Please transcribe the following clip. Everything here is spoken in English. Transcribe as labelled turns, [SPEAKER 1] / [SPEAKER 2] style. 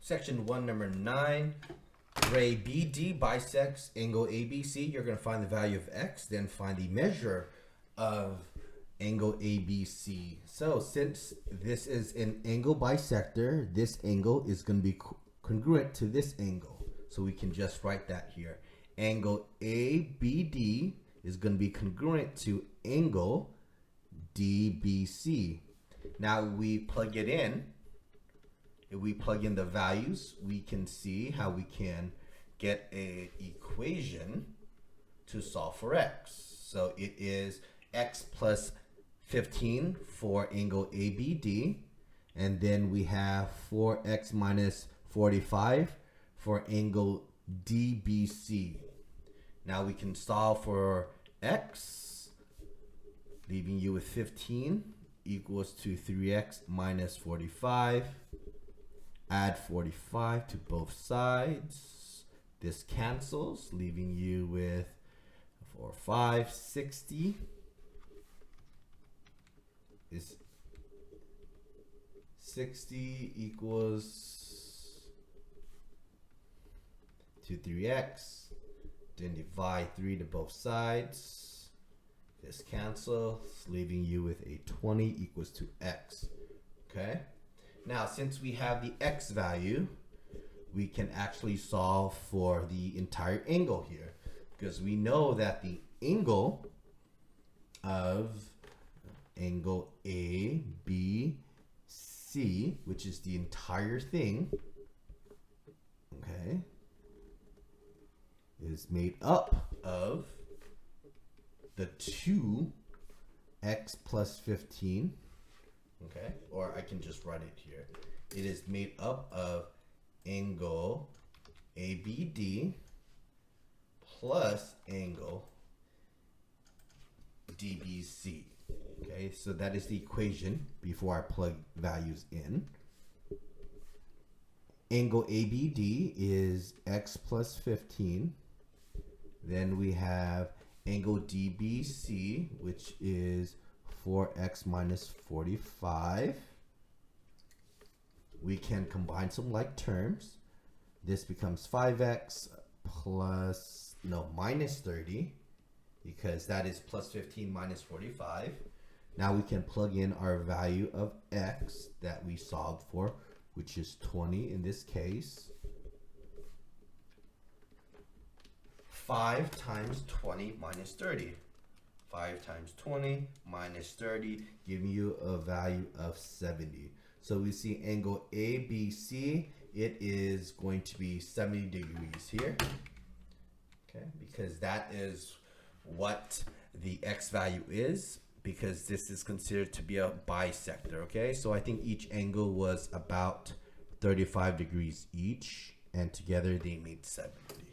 [SPEAKER 1] Section 1, number 9. Ray BD bisects angle ABC. You're going to find the value of x, then find the measure of angle ABC. So since this is an angle bisector, this angle is going to be congruent to this angle. So we can just write that here. Angle ABD is going to be congruent to angle DBC. Now we plug it in. If we plug in the values, we can see how we can get an equation to solve for x. So it is x plus 15 for angle ABD, and then we have 4x minus 45 for angle DBC. Now we can solve for x, leaving you with 15 equals to 3x minus 45. Add 45 to both sides. This cancels, leaving you with 4, 5, 60 is 60 equals to 3x. Then divide 3 to both sides. This cancels, leaving you with a 20 equals to x. Okay. Now, since we have the x value, we can actually solve for the entire angle here, because we know that the angle of angle ABC, which is the entire thing, okay, is made up of the 2x plus 15. Okay, or I can just write it here. It is made up of angle ABD plus angle DBC. Okay, so that is the equation before I plug values in. Angle ABD is x plus 15. Then we have angle DBC, which is 4x minus 45. We can combine some like terms. This becomes 5x plus, minus 30, because that is plus 15 minus 45. Now we can plug in our value of x that we solved for, which is 20 in this case. 5 times 20 minus 30. 5 times 20 minus 30, giving you a value of 70. So we see angle ABC, it is going to be 70 degrees here. Okay, because that is what the x value is, because this is considered to be a bisector. Okay, so I think each angle was about 35 degrees each, and together they made 70.